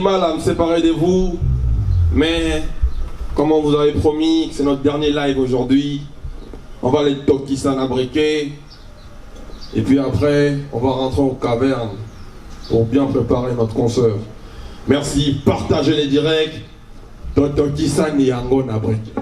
mal à me séparer de vous, mais comme on vous avait promis que c'est notre dernier live aujourd'hui, on va aller Tokisan à briquer. Et puis après, on va rentrer aux cavernes pour bien préparer notre concert. Merci, partagez les directs. Tokisan et Yango à briquer.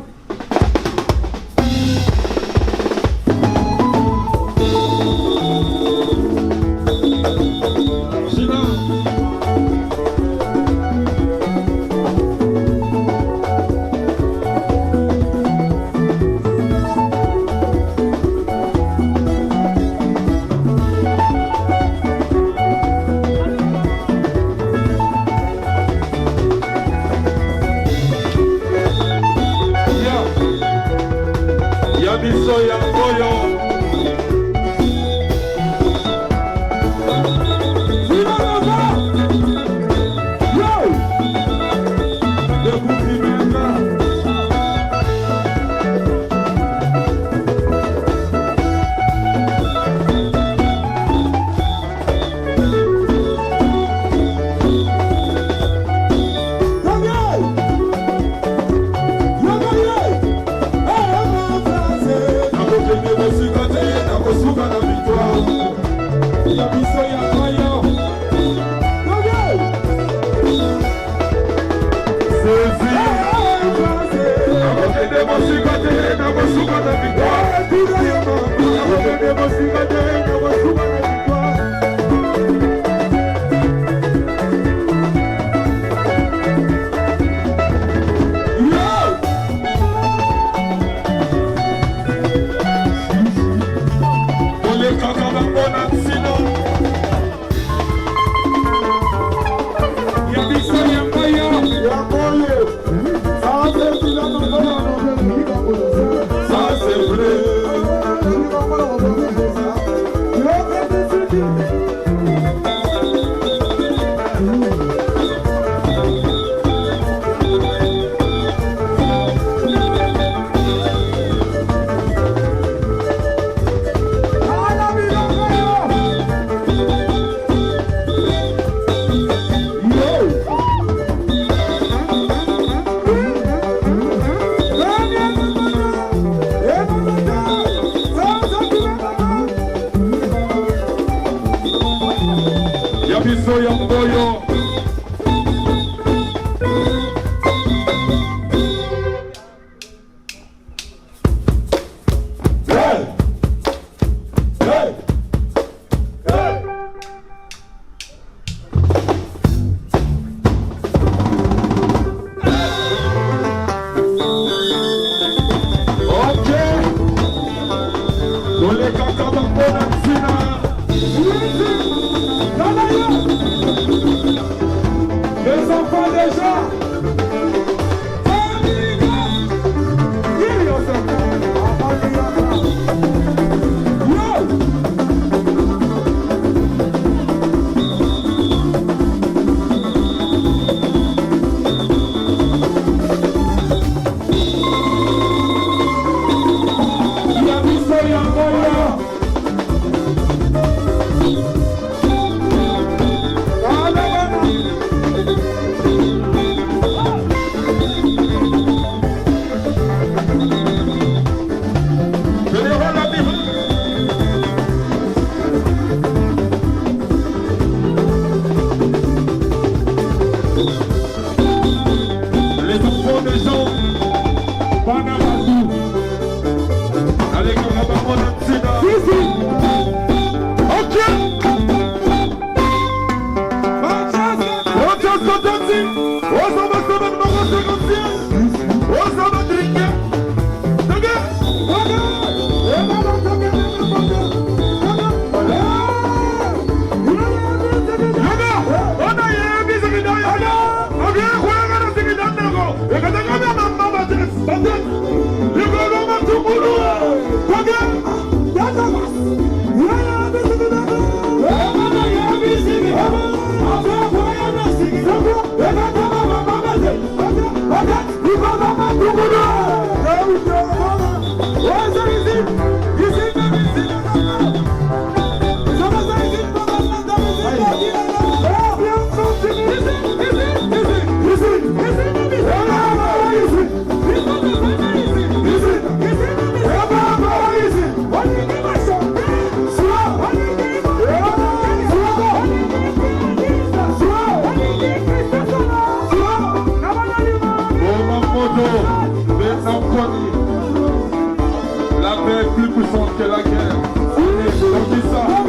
paix est plus puissante que la guerre. Donc dis ça.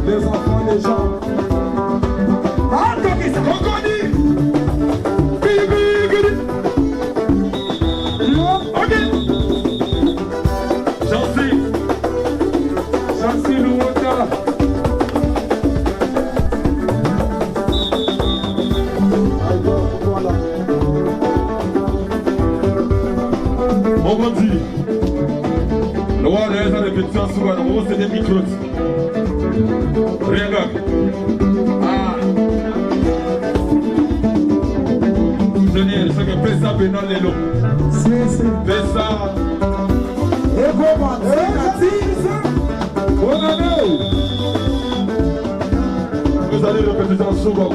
Les enfants, les gens. Mokondi. Le roi de la répétition souvent, le roi c'est des micros. Regarde. Ah. Daniel, c'est que fais ça, Bénin Lélo. Fais ça. Et comment? Vous allez répéter ça souvent.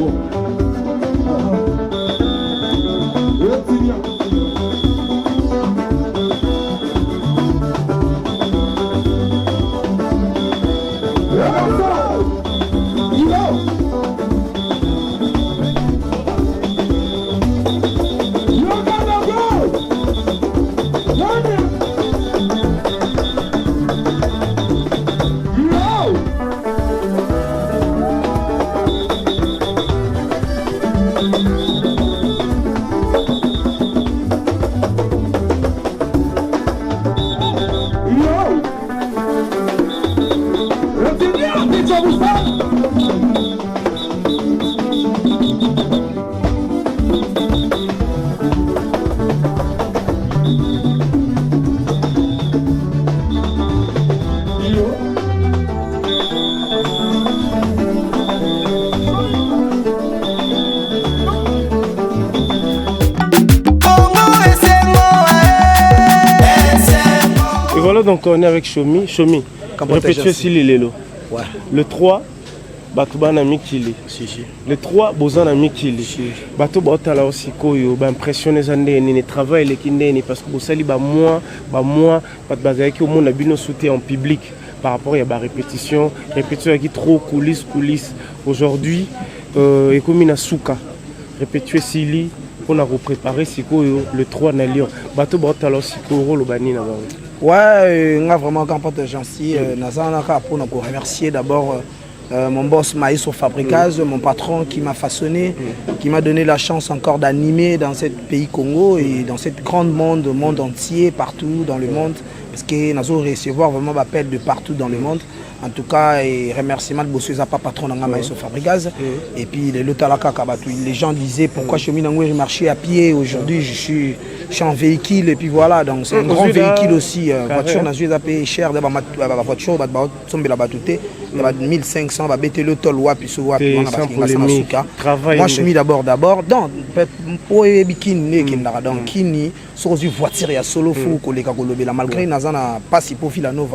Donc on est avec Chomi. Chomi, répétez si Lelo. Ouais. Le 3, Batouban a Mikili. Le 3, Bozan a Mikili. Batouba Otala aussi, Koyo, impressionné Zandé, travail les Kindéni, parce que Bossali, moi, Batbazaki, au monde a bien soutien en public par rapport à la répétition qui trop coulisses. Aujourd'hui, et comme il a Souka, répétez Sili, on a repréparé Sikoyo, le 3 na Lyon. Batouba Otala aussi, Koro, le Bani na Ouais, on a vraiment campé gentil. Pour nous remercier d'abord mon boss Maïs au Fabricaz, mon patron qui m'a façonné, qui m'a donné la chance encore d'animer dans ce pays Congo et dans ce grand monde entier, partout dans le monde. Parce que nous avons recevoir vraiment l'appel de partout dans le monde. En tout cas, et remerciement de Bossué Zapa, patron de Maïs au Fabricaz. Et puis les gens disaient pourquoi je suis marché à pied. Aujourd'hui, je suis en véhicule. Et puis voilà, donc c'est un grand véhicule aussi. Voiture, je suis payé cher. La voiture, je suis 1500, je suis le tol. Moi, je suis mis d'abord. Donc, pour les bikini, donc, kini, sur une voiture, il y a solo fou, malgré que je pas si profil à nous,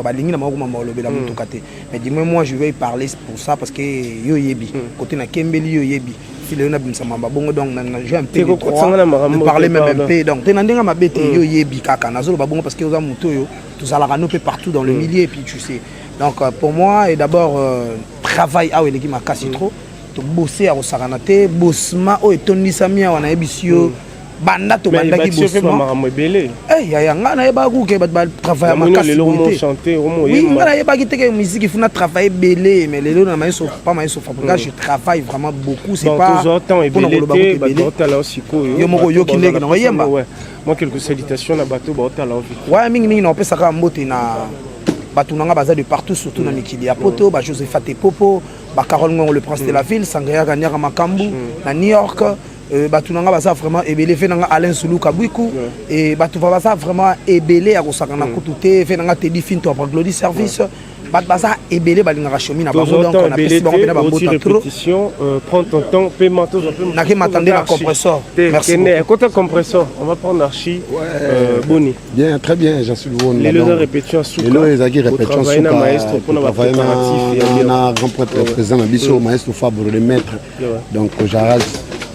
mais dis-moi, moi je vais y parler pour ça parce que yo yebi côté na Kembeli yo yebi si le na bimsama babongo donc j'ai un peu de parler même un peu donc t'es nandinga mabete yo yebi kaka nazolo babongo parce que aux amuto yo tous à la rano partout dans le milieu et puis tu sais donc pour moi et d'abord travail ah oui les qui m'a cassé trop to bosser à Osaranate bossma o etoni samia wana ebisio banda to banda ki bossma eh ya nga na yeba ku ke ba travailler makasi chanter oui nga na yeba ki te musique il faut na travailler belé mais les na maïso pas maïso fabrica je travaille vraiment beaucoup c'est pas pour yo moko yo ki ndenge na yemba moi quelques salutations na bateau ba otala ouais mingi na pesa ka mbote na bato nanga baza de partout surtout na mikili ya poto ba Joseph Popo ba Carole Ngongo le prince de la ville Sangaya Ganyara Makambu na New York bato nanga baza vraiment ebelé fait nanga Alain Soulou Kabwiku et bato baza vraiment ebelé à kosaka na kututé fait nanga Teddy Finto après Glody Service bato baza ebelé balinga Chomi na bango donc on a pesi bango na bango répétition prends ton temps paiement tout na qui m'attendait na compresseur merci côté compresseur on va prendre Archie Boni bien très bien j'en suis bon les deux répétitions souka les deux répétitions souka maestro pour na préparatif et na grand président na biso maestro Fabre le maître donc Jaraz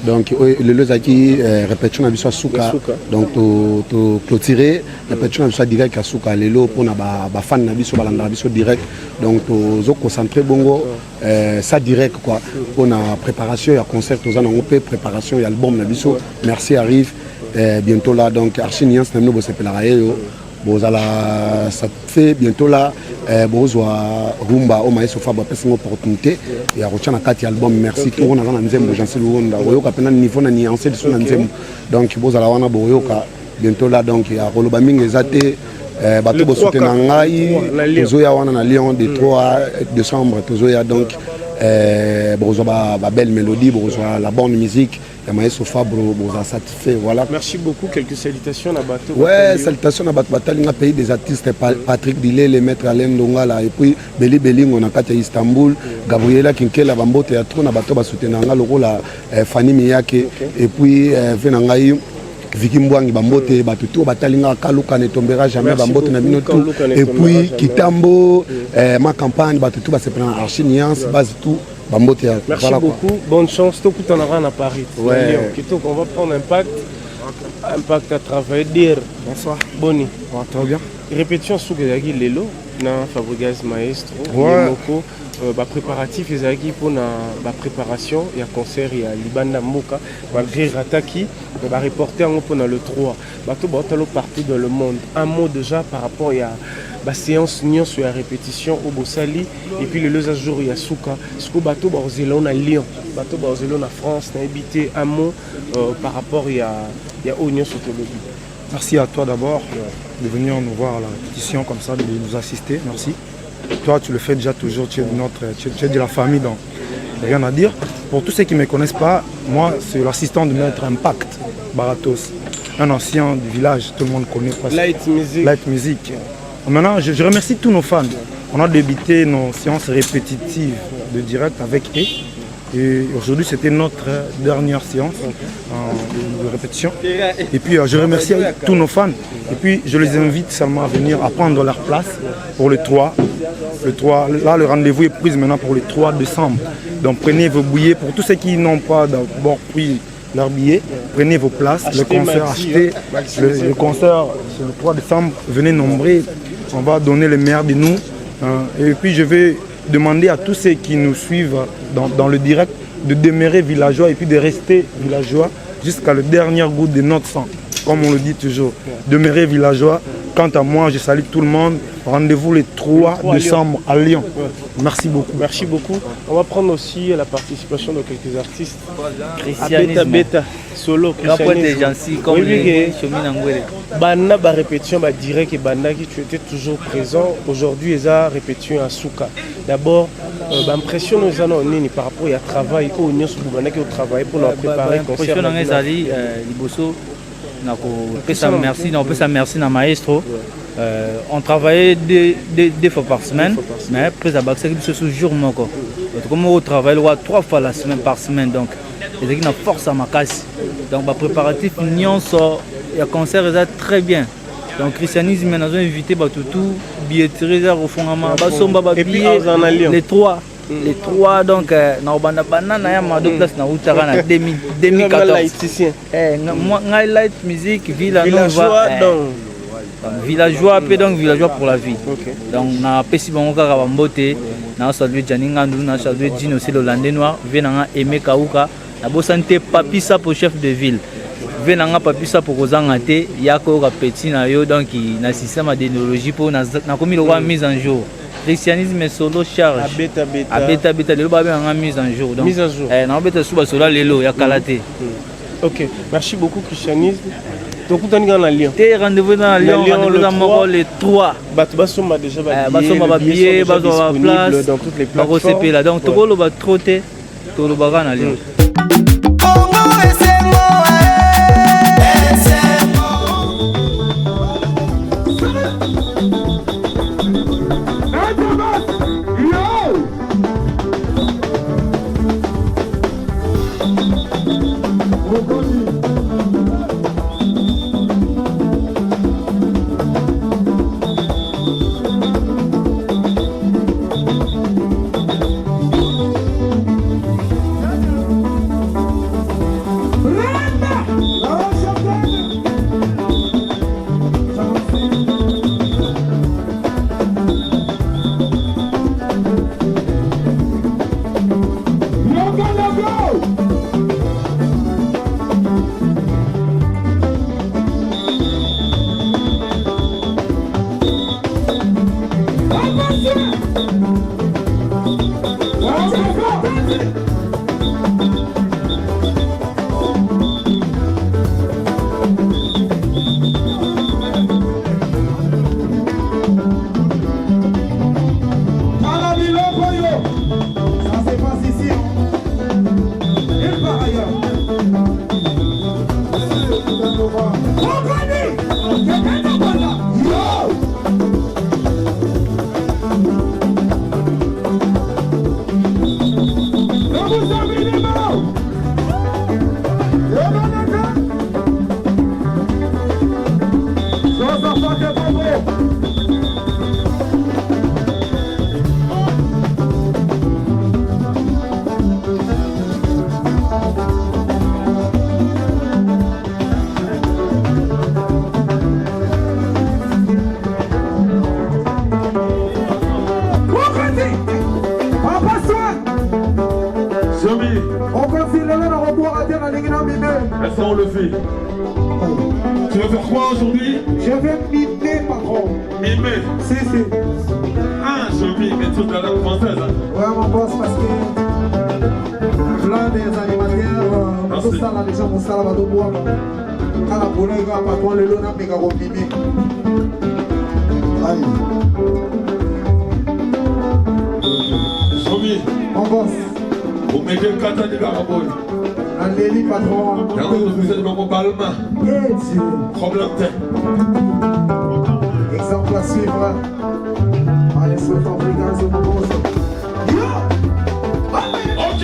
donc le lozaki répétition na biso souka donc to clôturer répétition na biso direct à souka lelo pour na ba fan na biso balanda biso direct donc to concentrer bongo ça direct quoi pour na préparation ya concert to zana ngopé préparation ya album na biso merci arrive bientôt là donc Archiniance na no bo sepela yo bozala ça fait bientôt là bozwa rumba au maïso Fabre pesa une opportunité et à retenir na kati album merci tout on a na nzembo jansi luonda oyoka pena niveau na nuance de son nzembo donc bozala wana boyoka bientôt là donc ya roloba mingi ezate bato bo soutenir ngai tozoya wana na Lyon de 3 décembre tozoya donc bozwa ba belle mélodie bozwa la bonne musique ya maestro Fabre boza satisfait voilà. Merci beaucoup, quelques salutations à bateau. Ouais, salutations à bateau Batalinga, pays des artistes Patrick Dilé, le maître Alain Longala et puis Beli Beling on a kati Istanbul, Gabriela Kinkela Bambote ya trop na bateau ba soutenanga lokola Fanny Miyake et puis venangai Vicky Mbwangi Bambote batutu Batalinga Kaluka ne tombera jamais Bambote na bino tout et puis Kitambo ma campagne batutu ba se prendre Archiniance base tout. Bambote. Merci voilà beaucoup, quoi. Bonne chance, tout en aura à Paris. Ouais. On va prendre Impact. Impact à travailler dire. Bonsoir. Boni. Ouais, très bien. Répétition sous Gazagi Lelo, na Fabregas Maestro, ouais. Moko, préparatif Ezagi pour la préparation, il y a concert, il y a Libanda Moka, malgré Rataki, on va reporter en dans le 3. Bateau partout dans le monde. Un mot déjà par rapport à la séance sur la répétition au Bossali et puis le deux jours il y a Souka. Ce que bateau Barzélon à Lyon, bateau Barzélon à France, n'a habité un mot par rapport il y a Oignon sur le lobby. Merci à toi d'abord de venir nous voir à la répétition comme ça, de nous assister. Merci. Toi, tu le fais déjà toujours, tu es de la famille, donc rien à dire. Pour tous ceux qui ne me connaissent pas, moi, c'est l'assistant de Maître Impact, Baratos, un ancien du village, tout le monde connaît. Light Music. Light Music. Maintenant, je remercie tous nos fans. On a débuté nos séances répétitives de direct avec eux. Et aujourd'hui, c'était notre dernière séance de répétition. Et puis, je remercie tous nos fans. Et puis, je les invite seulement à venir à prendre leur place pour le 3. Là, le rendez-vous est pris maintenant pour le 3 décembre. Donc, prenez vos billets. Pour tous ceux qui n'ont pas d'abord pris leur billet, prenez vos places. Le concert, le concert, c'est le 3 décembre. Venez nombreux. On va donner le meilleur de nous. Et puis, je vais demander à tous ceux qui nous suivent dans le direct de demeurer villageois et puis de rester villageois jusqu'à le dernier goût de notre sang. Comme on le dit toujours, demeurer villageois. Quant à moi, je salue tout le monde. Rendez-vous le 3 décembre à Lyon. Merci beaucoup. Merci beaucoup. On va prendre aussi la participation de quelques artistes. Christianisme. Solo, Christianisme. Comme les Cheminangwele. Banda, répétition, direct et Banda qui tu étais toujours présent. Aujourd'hui, ils ont répétition à Souka. D'abord, l'impression nous avons par rapport à travail au Union Soubana qui ont travaillé pour nous préparer. L'impression nous avons on peut ça merci à Maestro. On travaillait deux fois par semaine, mais après ça c'est ce jour encore. Comme on travaille 3 fois la semaine par semaine, donc il y a une force à ma casse. Donc le préparatif Nyon sort, il y a concert très bien. Donc christianisme nous avons invité tout billetterie au fond et puis les 3. Les 3 donc na banana ya ma deux places na utara na 2014 moi Light Music villageois villageois peu donc villageois pour la vie. Donc na pesi bango kaka bambote na saluer Janinga Ndu na saluer Dino aussi le Landais noir venanga Aimé Kauka na bo santé papisa pour chef de ville venanga papisa pour kozanga te yako ka petit na yo donc na système d'énologie pour na komi le mise en jour. Christianisme solo charge. Abeta le babé en mise en jour. Mise en jour. Na abeta suba solo lelo ya kalaté. OK. Merci beaucoup christianisme. Donc vous avez un Lyon. T'es rendez-vous dans Lyon, rendez-vous le 3. Basoma déjà basoma billet, basoma place dans toutes les plateformes. Donc tout le ba trotter, tout le ba na Lyon. Sophie. Tu veux faire quoi aujourd'hui? Je vais mimer, patron. Mimer. Si. Ah, je mime, mais toute la langue française. Hein. Ouais, mon boss, parce que plein des animateurs, tout ça, là, les gens vont ça, là, va boire. Quand la boule est grave, patron, le lot n'a pas qu'à mimer. Aïe. Sophie. Mon boss. Vous mettez le kata de Garaboy. Allez, patron. Vous êtes mon balma. Eh Dieu. Problème t'es. Exemple à suivre. Allez, souhaite en brigade, mon boss. Ok.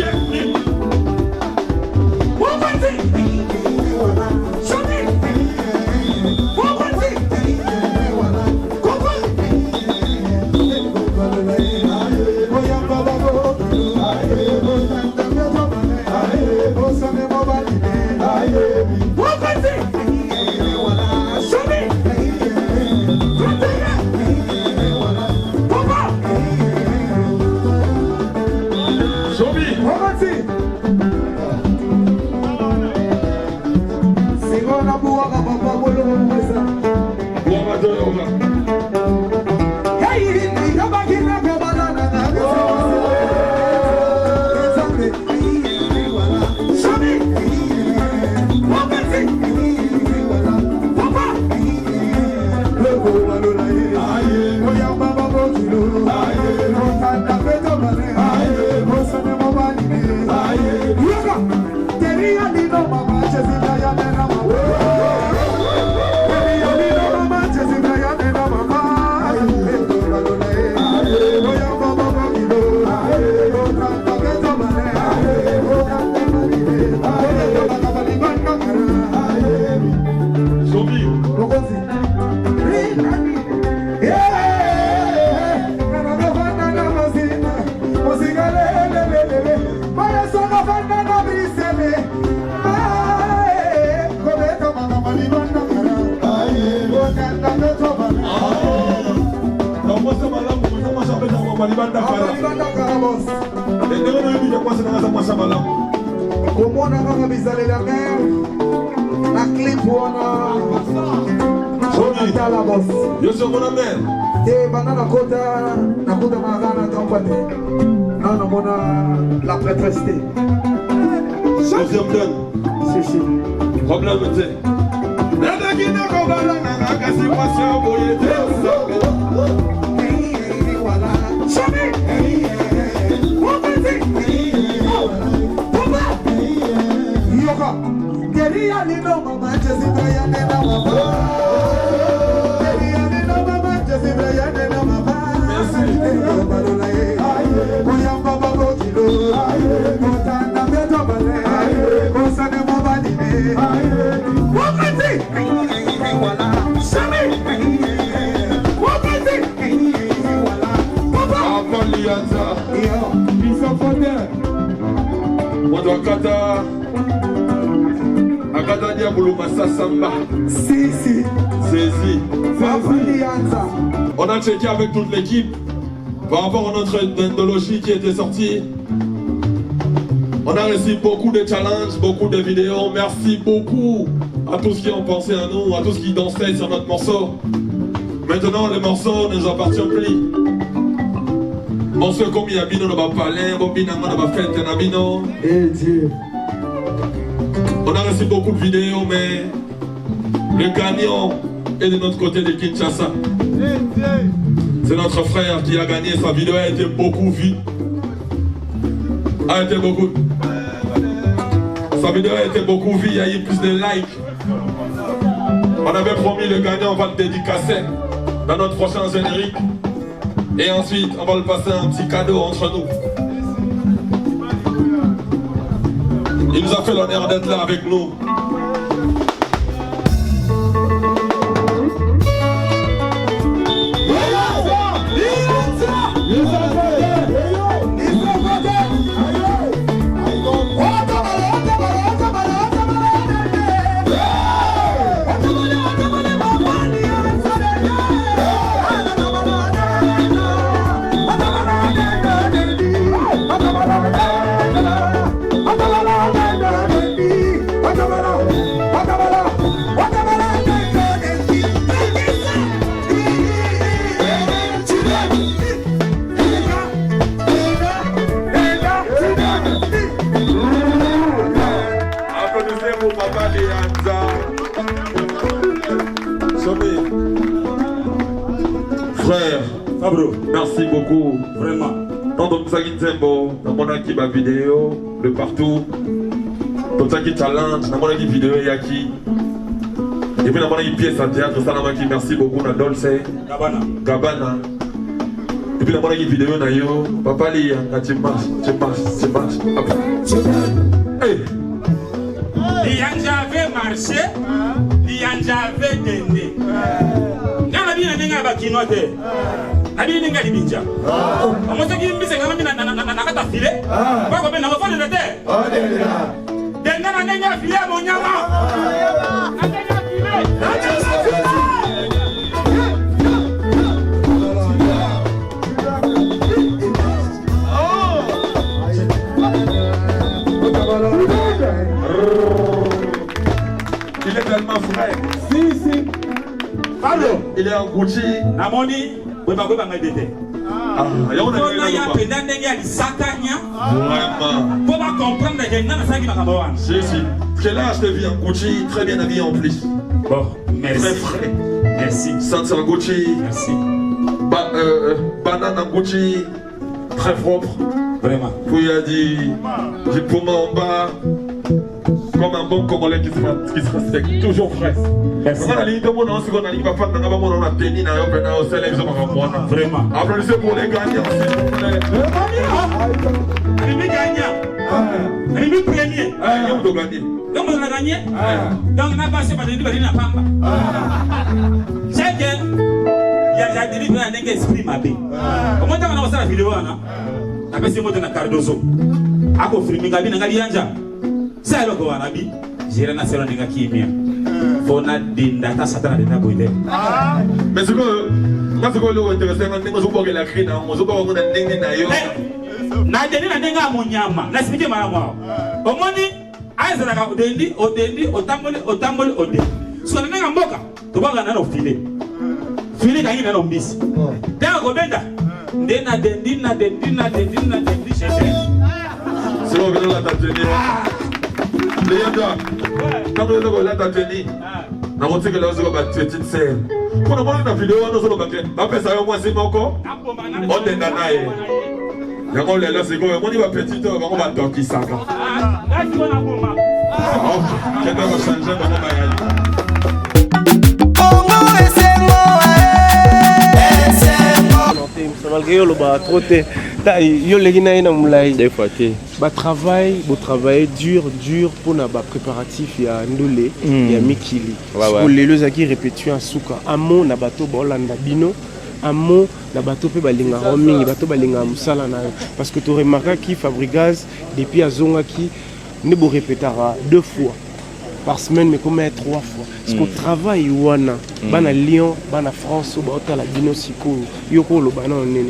La prêtresse. Deuxième donne. Si. Problème c'est. On a checké avec toute l'équipe par rapport à notre ethnologie qui était sortie. On a reçu beaucoup de challenges, beaucoup de vidéos. Merci beaucoup à tous qui ont pensé à nous, à tous qui dansaient sur notre morceau. Maintenant, le morceau ne nous appartient plus. Morceau comme Yabino ne va pas aller, Bobina ne va faire Tenabino. Eh Dieu. On a reçu beaucoup de vidéos, mais le gagnant est de notre côté de Kinshasa. C'est notre frère qui a gagné. Sa vidéo a été beaucoup vue. Sa vidéo a été beaucoup vue. Il y a eu plus de likes. On avait promis le gagnant, on va le dédicacer dans notre prochain générique. Et ensuite, on va le passer un petit cadeau entre nous. Il nous a fait l'honneur d'être là avec nous. Come on. Frère, Fabro, merci beaucoup. vraiment. Tant que ça qui tembo, dans mon équipe à vidéo, de partout. Tant que ça qui talent, dans mon équipe vidéo yaki. Et puis dans mon équipe pièce à théâtre, ça n'a qui merci beaucoup dans Dolce. Gabana. Et puis dans mon équipe vidéo, nayo, papa li, quand tu marches. Hey. Lianja avait marché, Lianja avait donné. Quand bien n'a pas kinote, n'a bien n'a libinja. On m'a dit qu'il me semble n'a pas filé. Pas comme n'a pas fait de terre. Dernière n'a filé mon nyama. Il est tellement frais. Si. Allô? Il est en Gucci. Namoni, oui, bah, m'aider. Il y a un vraiment. Pour pas comprendre que j'ai un sac Si. Quel âge de vie en Gucci? Très bien habillé en plus. Bon, merci. Très frais. Merci. Sentir en Gucci. Merci. Banane en Gucci. Très propre. Vraiment. Puis il a dit poumon en bas. Comme un bon Congolais qui se respecte, toujours frais. Merci. Vraiment. Applaudissez pour les gagnants, s'il vous plaît. Rémi gagnant. Rémi premier. Vous avez gagné. Donc on a gagné. Donc on a passé par des livres de Pamba. C'est que il y a des livres qui expriment ma vie. Comment on a fait la vidéo là? On a passé mon temps à Cardozo. A ko filmer gabi na gabi anja. C'est le quoi nabi. J'ai na selo ninga kimia. Fona dinda ta satana de naboide. Mais ce que moi ce que le intéressant c'est que vous la cri na mo zo ko ngona ndenge na yo. Na deni na ndenga munyama. Na sipike mara mwao. Omoni aizana ka odendi otamboli ode. So na ndenga mboka to banga na no file. File ka ngina no mbisi. Tanga ko benda. Ndena dendi chete. C'est bon, venez la Tanzanie. Les gars, quand vous avez la Tanzanie, on va dire que là, vous avez une petite sœur. Pour nous montrer la vidéo, nous allons faire. Après ça, on va se encore. On est dans l'air. Il y a là, c'est quoi? On y va petit, on va toquer ça. Quelqu'un va changer, on va y aller. Malgré le bas trop yo les guinéens na moulay des fois travail dur pour na ba préparatif ya ndolé ya mikili pour les deux qui répétuent en souka amo na bato bolanda bino amo na bato pe balinga roaming bato balinga musala na parce que tu remarqueras qui Fabregas depuis azonga qui ne bo répétera 2 fois par semaine, mais comme 3 fois. Parce qu'au travail, à Lyon, à France, à la Binosiko,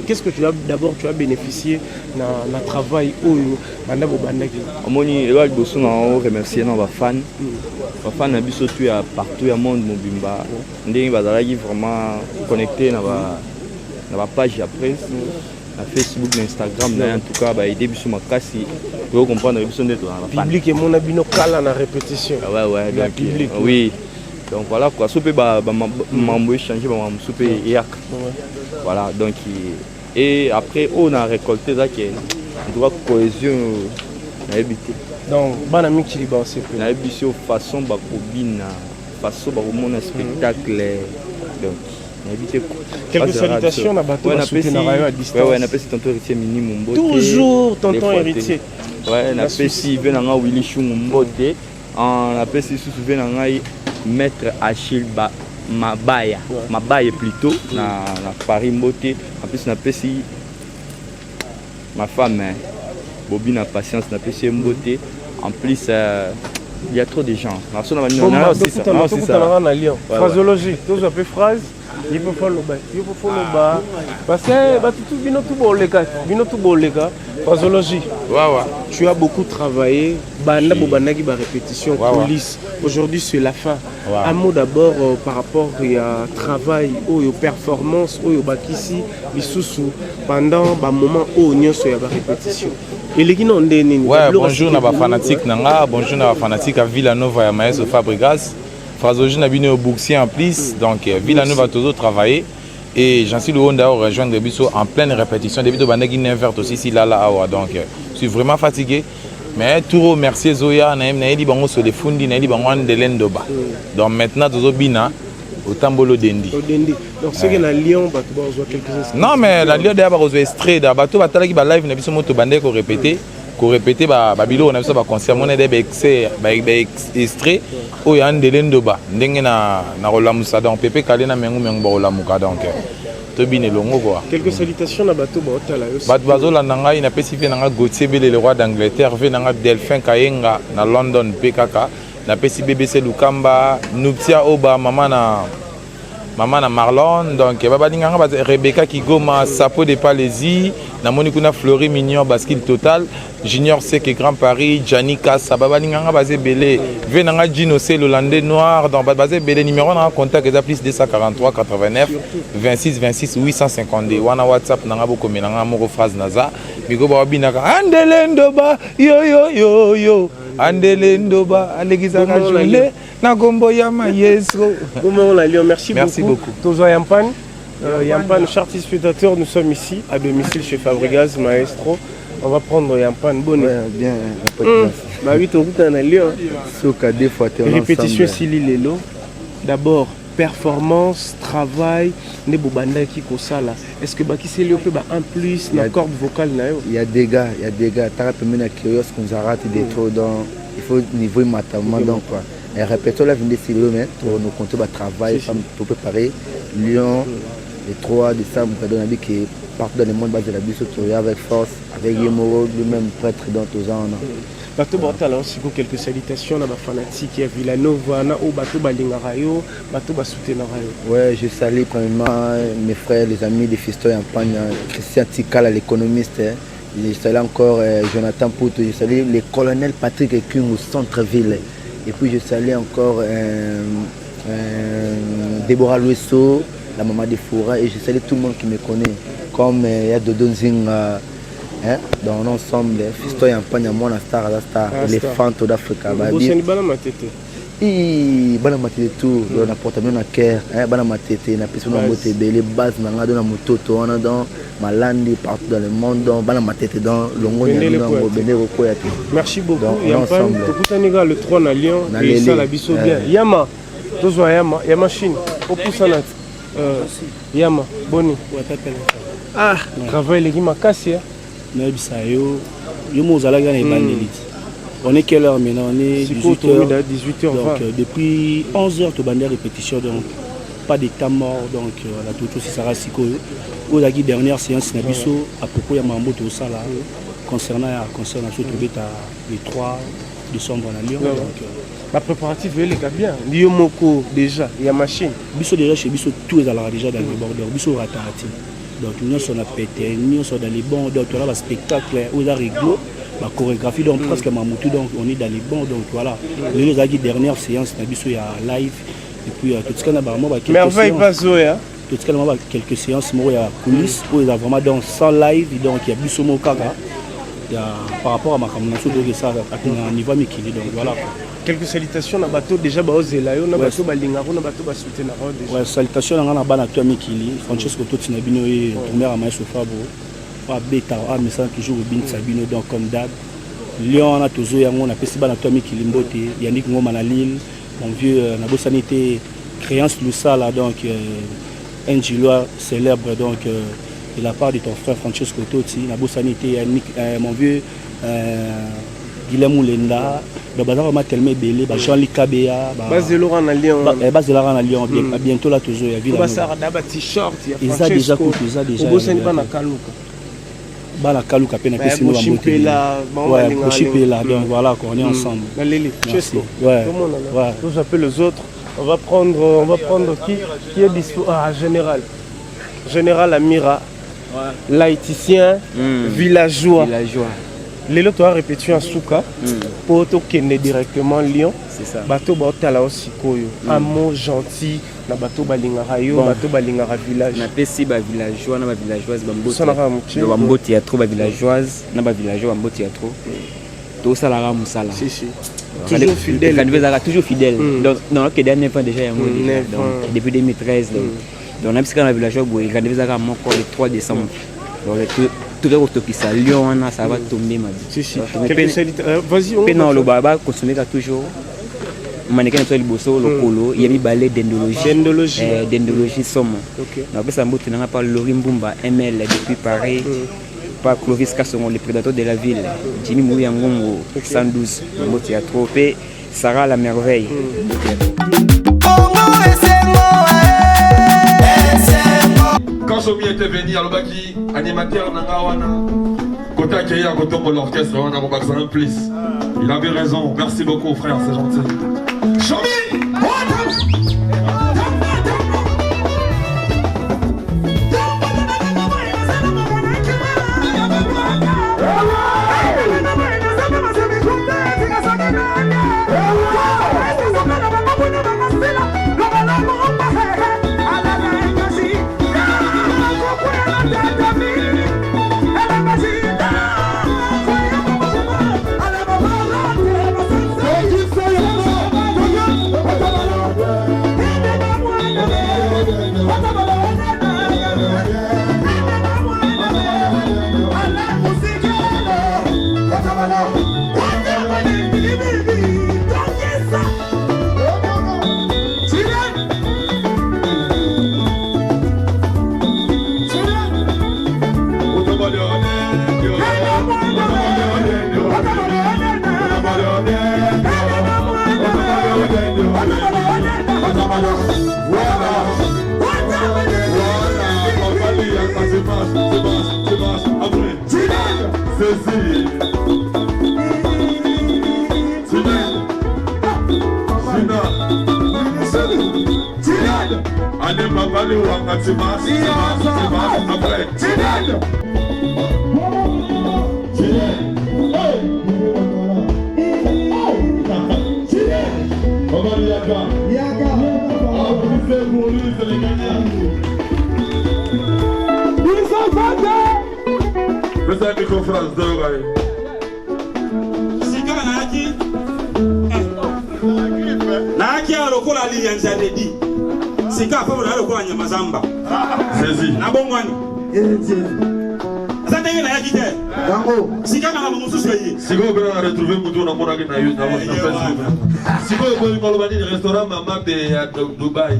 qu'est-ce que tu as bénéficié dans le travail où on remercier nos fans. Les fans tu as partout au monde, Mobimba. Ils sont vraiment connectés dans la page après. Na Facebook, na Instagram, en tout cas, bah, aider sur ma casse, pour comprendre la besoin d'être dans la public et mon abino cala na répétition. Ouais, donc, public. Oui. Donc voilà quoi, soupe mambo changer mambo soupe yak. Voilà, donc et après on a récolté ça qui doit cohésion na habité. Donc bana miki liba aussi. Na habité façon ba kobina, façon ba mon spectacle donc. Quelques salutations à bateau à distance. Ouais, on appelle tonton héritier minimum. Toujours tonton héritier. Ouais, on appelle si venanga Willy Chumbote. On appelle si souvent maître Achille Mabaya. Mabaya plutôt na Paris Mbote. En plus on appelle si ma femme Bobine a patience, on appelle si Mbote. En plus il y a trop de gens. On a aussi ça. Phrasologie, tous appellent phrase. Il faut follow parce que phrasologie. Tu as beaucoup travaillé, répétition, coulisses. Aujourd'hui c'est la fin. Un mot d'abord par rapport au travail, aux performances, aux bakisi, pendant un moment où on a répétition. Bonjour à fanatique Nanga, bonjour à fanatique à Villanova et à Maestro Fabregas. Phrasologie n'a bien au Bouxier en plus, donc Villanova a toujours travaillé. Et j'en suis le Honda au rejoindre Bisso en pleine répétition. Depuis que je suis vert aussi, là, donc je suis vraiment fatigué. Mais tout remercier Zoya, Naïdi Bango sur les Fundi, Naïdi Bango de l'Endoba. Donc maintenant, tout Bina, au Tambolo Dendi. Donc c'est que la Lyon, bah, tu vas jouer quelques instants. Non, mais la Lyon, d'ailleurs, va extrait. D'abord, tu vas live, on a vu ce mot bandé qu'on répétait. Qu'on répétait, Babilo, on a vu ça, concert, on a des extraits. Oh, il y a un de l'Endoba. N'engena, na Rolamoussa, donc Pépé Kalena, Mengu, Mengu, Rolamouka, donc. Quelques salutations à Bato Baotala. Bato Nanga, il a spécifié Nanga Gauthier Bele, le roi d'Angleterre, Nanga Delphin Kayenga, na London, PKK, na BBC Lukamba, Nuptia Oba, Maman na Marlon, donc Rebecca Kigoma, Sapo de Palaisie, na Monikuna Fleury Mignon, Basquille Total, Junior Sek Grand Paris, Janika, Sababa Ninganga Bazé Belé, Venanga Gino C, le Landais Noir, dans Bazé Belé, numéro en contact, et plus 243 89 26 26 852. Wana WhatsApp, Nanga Boko Menanga, Moro Phrase Naza, Migo Babinaka, Andelendoba, yo yo yo yo. Andelendoba, Alexandra Jolie, Nagombo Yama Yeso. Merci beaucoup. Toujours Yampan, Yampan, chers spectateurs, nous sommes ici à domicile chez Fabregas Maestro. On va prendre Yampan Bonnet. Ouais, bien. Bah oui, ton route en a lieu. Répétition Sili Lelo. D'abord, performance, travail, ne bobanda qui kosala. Est-ce que baki c'est lié un plus la corde vocale na yo? Il y a des gars, t'as pas mis curieux qu'on s'arrête des trop dans il faut niveau matamment donc quoi. Et répétons la vie de mais pour nous compter le travail pour préparer Lyon les 3 décembre on a dit que partout dans le monde base de la bus avec force avec Yemoro lui-même prêtre dans tous ans. Bato Bortala aussi quelques salutations à ma fanatique à Villanova na au Bato Balingarayo, Bato Basutenarayo. Ouais, je salue premièrement mes frères, les amis des fistons en Pagne, Christian Tikala l'économiste, je salue encore Jonathan Poutou, je salue le colonel Patrick Ekung au centre-ville. Et puis je salue encore Déborah Louesso, la maman de Foura, et je salue tout le monde qui me connaît, comme il y a Dodo Nzing. Dans l'ensemble, Fisto et Ampagne, moi, la star, les fantômes d'Afrique. Vous êtes bien matete. Bana matete tout, on a porté bien à cœur, bana matete, na personne a moté les bases, na ngado na mototo, on a dans Malandi partout dans le monde, dans bana matete dans Longo, dans Benero Koyate. Merci beaucoup. Yampan, tout le monde le 3 na Lyon, et ça la biso bien. Yama, tous Yama, Yama Chine, au Poussanat. Yama, Boni. Ah, travail les gars makasi. On est quelle heure maintenant? On est 18h. Donc depuis 11h, tu as répétition, donc pas de temps mort. Donc la tout aussi Sarah Siko. Au la dernière séance, Nabiso, à propos de Mambo Tosala, concernant le 3 décembre à Lyon. La préparative, elle est bien. Lyon Moko déjà, il y a machine. Biso déjà chez Biso, tout est déjà dans les bordeurs. Biso Ratati. Donc nous sommes à péter, nous sommes dans les bons, donc on a un spectacle aux ariglo, la chorégraphie, donc presque Mamoutou, donc on est dans les bons, donc voilà. Les dernières séances, il y a live, et puis tout ce qu'on a merveille pas Zoé, tout ce qu'on a quelques séances, il y a coulisses, il y a vraiment dans sans live, donc il y a Bissomo Kaka, par rapport à ma communauté, donc ça à niveau Mikili, donc voilà. Quelques salutations à bateau déjà Baozelayo, na bateau Balingaro, na bateau Basutenaro déjà. Ouais, salutations à Banato Mikili, Francesco Totinabino et premier à Maïso Fabo. Pas bêta, mais ça toujours au Bin Sabino, donc comme d'hab. Lyon, on a toujours on a fait Banato Mikili Mbote, Yannick Ngoma na Lille, mon vieux Nabosanité, créance Lusala, donc un Gilois célèbre, donc de la part de ton frère Francesco Totti, Nabosanité, mon vieux. Guillermo Lenda, vraiment tellement belé, Jean-Luc Kabea, base de Laurent à Lyon. Base de Laurent à Lyon, bientôt là toujours. Il y a Villanova. T-shirt, il y a déjà coupé, il y a déjà. Au Bosnie, il y a Kaluka. Bana Kaluka, peine à Pessino. Ouais, Kochipela, donc voilà, on est ensemble. Merci. Ouais. J'appelle les autres. On va prendre qui est dispo. Ah, Général Amira, laïticien, villageois. Les lots ont répété en Souka pour tourner directement Lyon. C'est ça. Bateau Baotala aussi Koyo. Un mot gentil. Na bateau Balingarayo, bateau Balingara village. Na pesi ba villageois, na ba villageoise bambote. Na bambote ya trop ba villageoise, na ba villageois bambote ya trop. Tout ça la musala. Si. Toujours fidèle. Toujours fidèle. Donc non que dernier fois déjà depuis 2013. Donc on a piscine dans le village où il y a des encore le 3 décembre. Donc tout le monde qui s'est Lyon, ça va tomber ma vie. Vas-y, on va. Non, le baba continue toujours. Mannequin sur le bosso, le polo, il y a mis ballet d'endologie somme. Donc ça m'a tenu par Lorim Bumba, ML depuis Paris, par Clovis Casson, le prédateur de la ville, Jimmy Mouyangongo, 112, le théâtre, et Sarah la merveille. Quand Somi était venu à l'Obaki, animateur Nangawana, côté accueilli à côté de l'orchestre, on a un plus. Il avait raison, merci beaucoup frère, c'est gentil. Somi!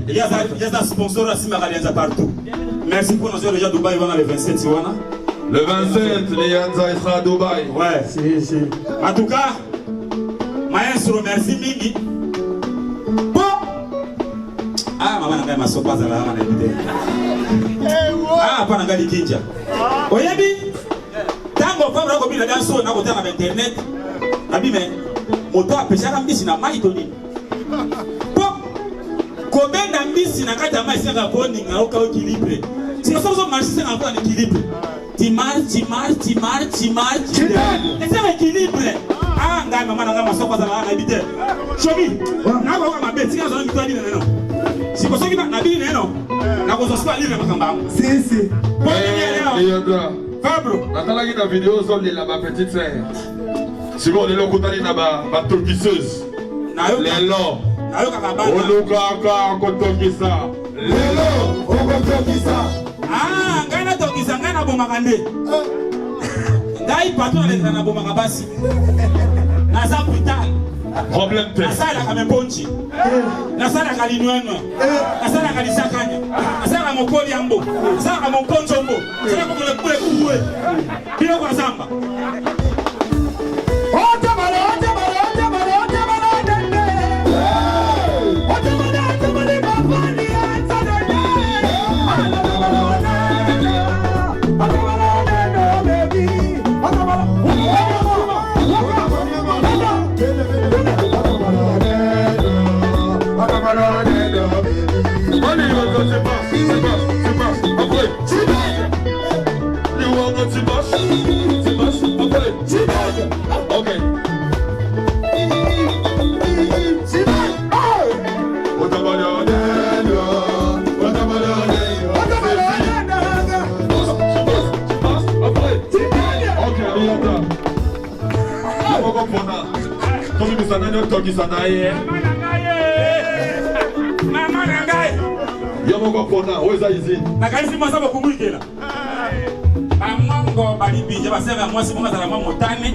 Il y a des sponsors à Simagalianza partout. Merci pour nous déjà Dubaï le 27. Le 27, les Yanza sera à Dubaï. Ouais. Si. En tout cas, maestro, merci Mingi. Bon. Ah, maman n'a pas sopa à la maman. Ah, pas n'a kinja. Oyebi. Tango Fabra comme il a dansé na côté avec internet. Abi mais moto a pêché à mbisi na maitoni. Combien d'ambisi na kata mai sera bonding na oka équilibre. Si nous sommes marcher en plan équilibre. Tu marches. Et c'est équilibre. Ah, ngai maman na ngama sopa za la habité. Chomi. Na kwa ma beti ka zo mitwani neno. Si ko soki na bili neno. Na ko so spa livre makamba. Si. Fabro, natalaki na vidéo zone la ma petite sœur. Si vous voulez l'okutani na ba tokisseuse. Lelo. Olukaka kotokisa. Lelo okotokisa. Ah, ngana tokisa ngana bomakande. Ngai patron na na bomaka basi. Na za putain. Problème te. Na sala kama ponchi. Na sala kalinweno. Na sala kalisakanya. Na sala mokoli ambo. Na sala mokonzo mbo. Sala ko kule kuwe. Bila kwa samba. Yamoko Pona, où est-ce ici? Nakalisi mwasa bakumwikela. Bamongo balibija basema mwasi mwasa la motane.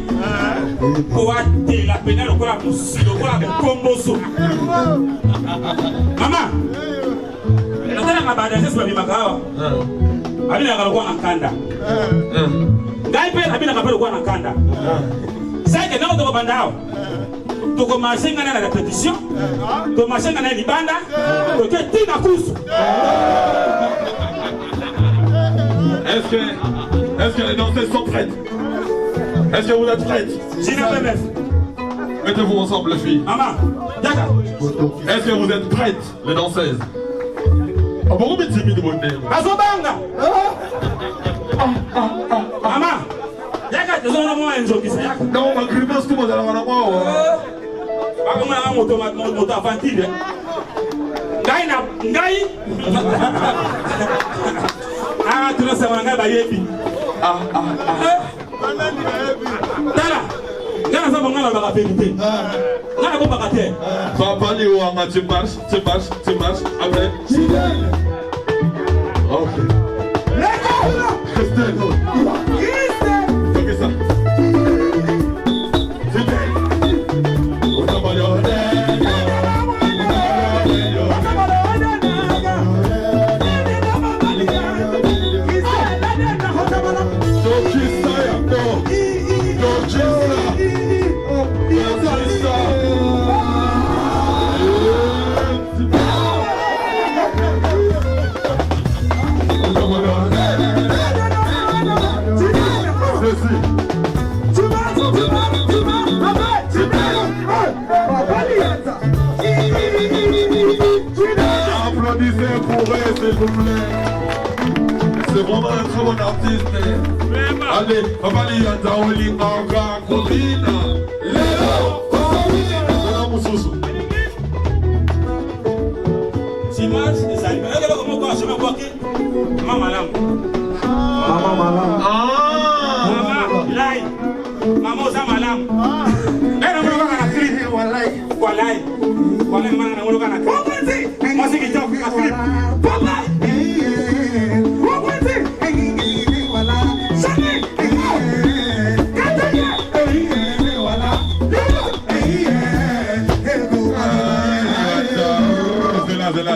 Ko atela pena lokola musilo kwa komboso. Mama. Nataka kabada sisi babimakawa. Abina kalikuwa na kanda. Ngai pe abina kalikuwa na kanda. Sasa nao toko bandao. Toko mashenga na repetition. Toko mashenga na libanda. Toko tina kusu. Est-ce que les danseuses sont prêtes? Est-ce que vous êtes prêtes? Mettez-vous ensemble les filles. Maman, est-ce que vous êtes prêtes les danseuses? Ah bon, mais timide mon nez. Azobanga. Maman, yaka tu zona moi enjo kisa yaka. Non, ma grimace tout monde à la main moi. Ba comme na moto infantile. Ngai. Ah, tu ne sais pas ngai ba yebi. Tala. Ngana sa bangala ba vérité. Ngana ko ba kate. Papa li ou anga tu marches. Après. Ok. Christelle. Fais ça. Applaudissez pour eux, s'il vous plaît. C'est vraiment un très bon artiste. Allez, Papa Lianza, Olinganga, Kobina. Léo, Kobina. Dimanche, c'est ça. Mais là, comment je me vois qui? Maman Malam. Maman, Lai. Maman Zamalam. Eh, non, on va la clip. Walai. Walai, man, on va la clip. Moi, c'est qui t'offre la clip. Papa.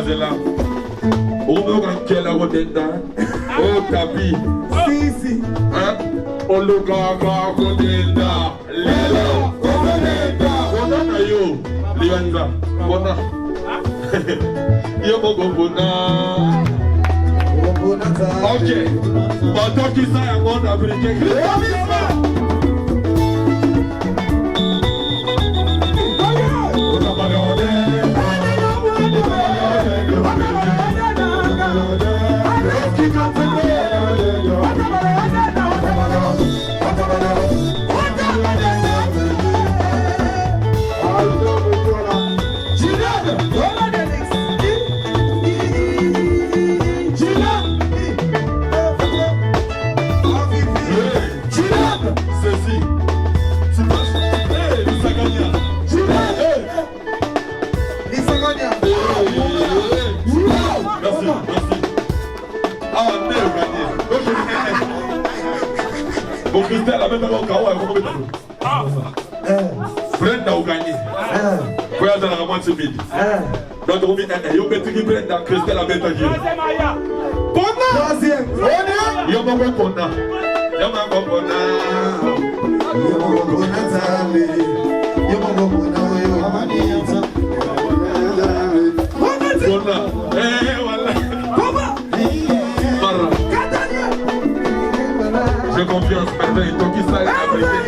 C'est là. On me rend quelle heure dedans? Oh, tapis. Si. Hein? On le gaga, Kodenda. Lélo, Kodenda. Kodenda, yo. Lianza. Bona. Yo, Bona. Ok. Bateau qui ça, un monde africain. Bon, Christelle, la même au Kawa, elle va Brenda a gagné. Voyage dans la moitié midi. Donc, on dit, il y a un petit qui Brenda, Christelle a mis un jeu. Pona! Il y a un bon Pona. Il y a un bon Pona. Pona. Voilà. Mara. J'ai confiance, merveille, donc il s'est appliqué.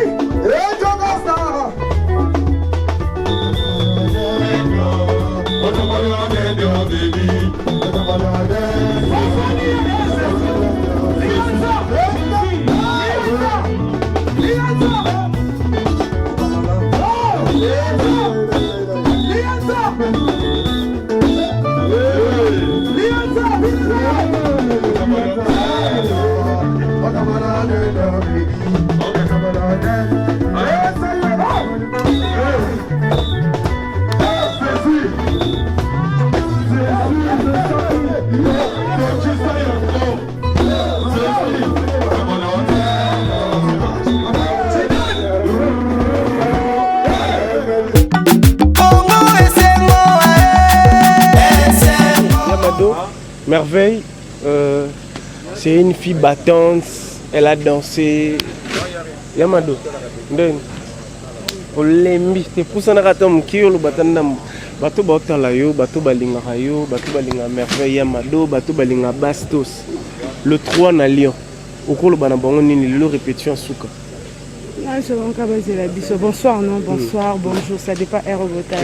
Yeah. Merveille, c'est une fille battante, elle a dansé. Yamado, Olembi, c'est pour ça que je bato baotala yo, bato balinga yo, bato balinga Merveille Yamado, bato balinga Bastos. Le 3 na Lyon. Okolo bana bango nini le répétition souka. Bonsoir, non, bonsoir, bonjour, ça dépend Aérobota.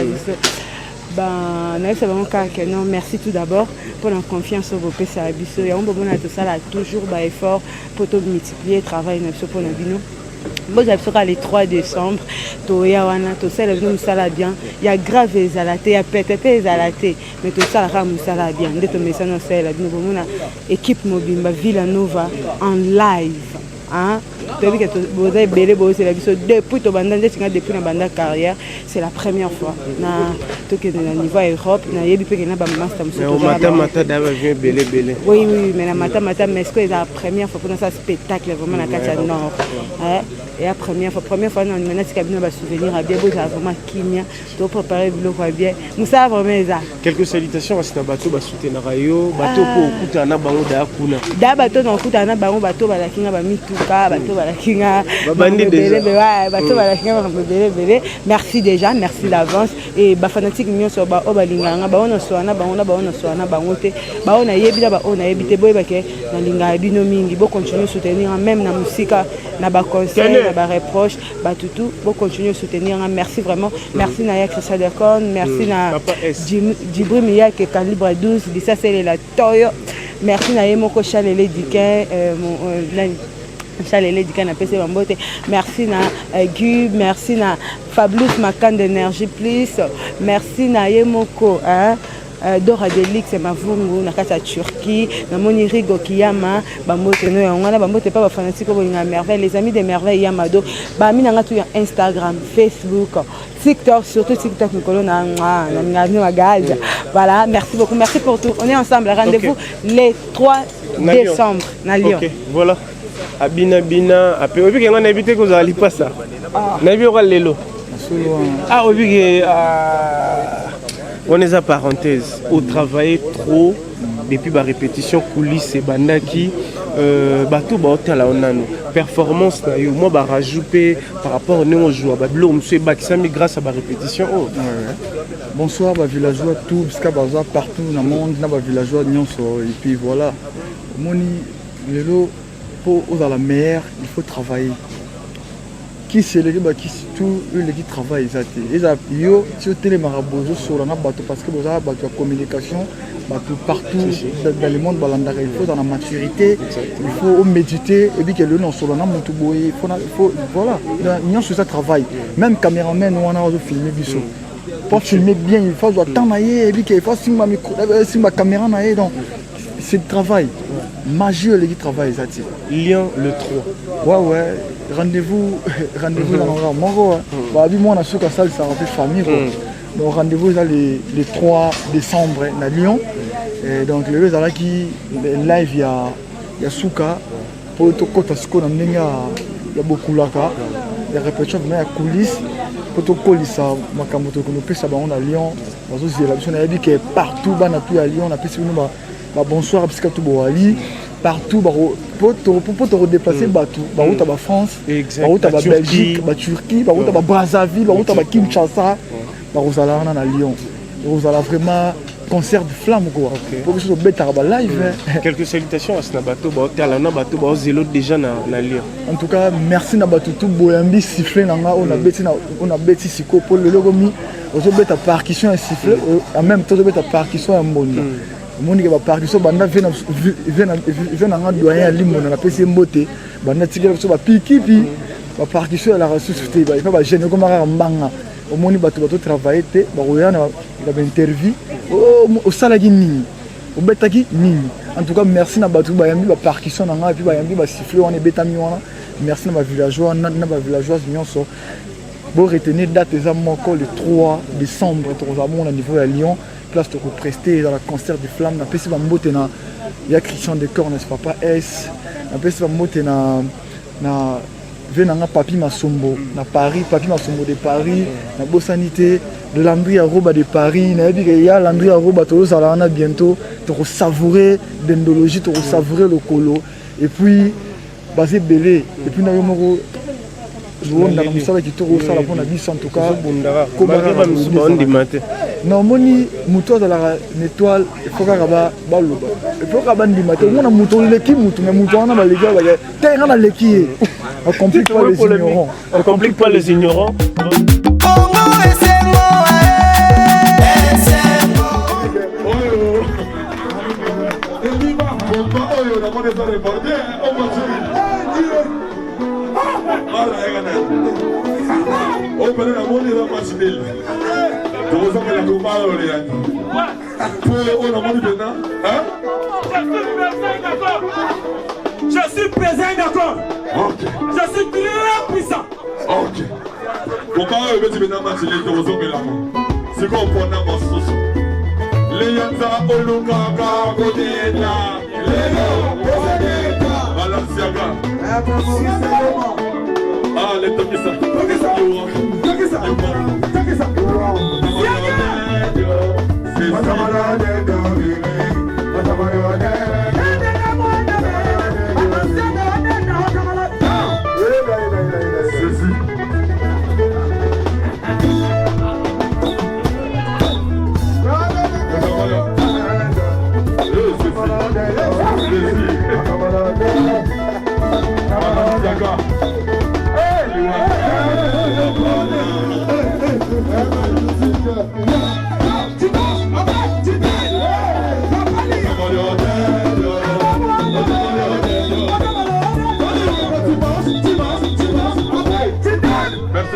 Non, merci tout d'abord pour la confiance au vos services. Et on a toujours effort pour multiplier le travail pour nos bino. Moi j'avais le 3 décembre, il y a bien, il y a grave les alatés, il y a peut-être les alatés, mais tout ça la bien. Dès que nous sommes équipe mobile, Villanova en live. Depuis la carrière, c'est la première fois. Au niveau Europe, oui, mais la Mata, mais est-ce que c'est la première fois pour un spectacle vraiment la Katia Nord? Et la première fois, nous avons souvenir à bien, vous avez vraiment Kenya, tout préparé, vous le bien. Nous savons vraiment ça. Quelques salutations à ce bateau, soutenir Rayo, bateau pour Koutana Bango d'Akuna. Da bateau dans Koutana Bango, bateau Balakinga, Bamituka, bateau Balakinga, bateau Balakinga, merci déjà, merci d'avance. Et fanatique mignon sur Balinga, Baona Soana, Baona Soana, Bangote, Baona Yebida, Baona Yebite Boybake, Nalinga Binomingi, beau continuer à soutenir, même la musique, na ba conseil, na ba reproche, ba tout, beau continuer à soutenir. Merci vraiment, merci Naya Christa Decon, merci na Djibril Mia qui est calibre 12, dit ça c'est la Toyo. Merci Naya Moko Chalele Dikin, Chalele Dikin na PC Bambote. Merci na Gu, merci na Fablus Macan d'énergie plus, merci Naya Moko, Dora Delix c'est ma vungu na kata Turquie na moni Rigo Kiyama bambote no yangwana bambote pas ba fanatique ko linga Merveille les amis de Merveille Yamado ba mina ngatu ya Instagram, Facebook, TikTok, surtout TikTok Nicolo na ngani magaja. Voilà, merci beaucoup, merci pour tout. On est ensemble, rendez-vous les 3 décembre na Lyon. OK, voilà. Abina bina, après obi ngana habité ko zali pas ça. Na bi oka lelo. Obi on est à parenthèse, on travaille trop depuis la répétition coulisses et bandaki bateau baotel la onano performance na yo moi ba rajouter par rapport au joueur bablo monsieur Bakisami grâce à la répétition. Bonsoir ba villageois tout parce que baza partout dans le monde na ba villageois nyonso et puis voilà moni lelo pour aux la mer il faut travailler. Qui c'est les qui tout les qui travaillent ils yo sur télé marabozo sur la bateau parce que vous avez bateau communication bateau partout dans le monde balandara il faut dans la maturité il faut méditer et puis que le nom sur la montou boy il faut voilà il y a sur ça travail même caméraman on a filmé biso pour filmer bien il faut attendre et puis qu'il faut si ma micro si ma caméra naé donc c'est le travail majeur les qui travaillent ça Lyon le 3 ouais rendez-vous dans l'endroit Moro bah moi on a su que ça ça fait famille donc rendez-vous là les 3 décembre à Lyon et donc le là qui live il y a Souka pour tout côté ce qu'on a il y a beaucoup là il y a répétition mais à coulisses pour tout coller ça makamoto que nous peut ça on a Lyon on a dit que partout bana tout à Lyon on a pu bonsoir parce que tout boali partout pour te redéplacer bateau tu vas France tu vas Belgique Turquie tu vas Brazzaville tu vas Kinshasa tu vas à Lyon tu vas vraiment concert de flamme quoi pour que ce soit live. Quelques salutations à ce bateau bateau zélo déjà na Lyon. En tout cas merci na bateau tout boyambi siffler nanga on a bêti siko pour le logomi on beta percussion et siffler en même temps beta percussion et monde monde qui va percussion banda vient en doyen limo na PC mbote banda tigela so ba piki pi ba percussion la ressource il va pas gêner comme mbanga au monde bateau travailler te ba royana il a interview au salagi nini au betaki nini en tout cas merci na bateau bayambi ba percussion na nga puis bayambi ba siffler on est betami wana merci na ba villageois na ba villageois nyonso bon retenir date les amoko le 3 décembre au niveau à Lyon place de prester dans la concert de flammes na pesi ba mbote na ya Christian Decor n'est-ce pas S na pesi ba mbote na venanga Papi Masombo na Paris Papi Masombo de Paris na Bosanité Landry Aroba de Paris, il y a Landry Aroba, tout ça là bientôt, tu vas savourer l'endologie, tu vas savourer le colo, et puis basé belé, et puis nous avons qui tout ça là pour la vie en tout cas. Non, moni muto de la étoile, il faut qu'il y ait balo, il faut qu'il y ait des matés. On a muto le qui muto, mais muto on a les gars, t'es un le qui. On complique pas les ignorants. On complique pas les ignorants. Open la monnaie dans ma civile. Tu vous avez la combat au Léa. Pour on a monnaie maintenant. Je suis présent d'accord. Ok. Je suis très puissant. Ok. Combat au petit maintenant ma civile. Tu vous avez la main. C'est quoi pour na mosusu? Leyanza oluka ka godela. Lelo godela. Balenciaga. Ah, les Tokisa.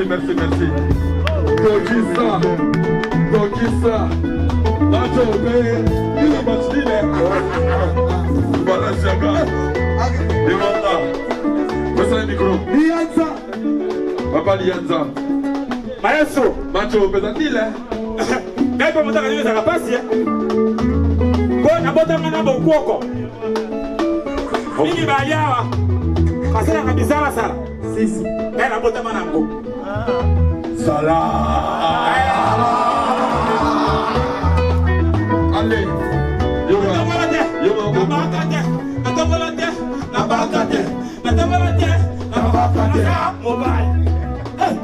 Merci. Tokisa. Nacho, il est battu, Balenciaga. Demanda. Passa le micro. Lianza. Papa Lianza. Maestro. Macho, pesatile. Kai pa mutaka niweza kapasi. Bona bota mana bokoko. Mimi bayawa. Kasera kabisa sala. Sisi. Kai bota mana ngo. Salah. Allez.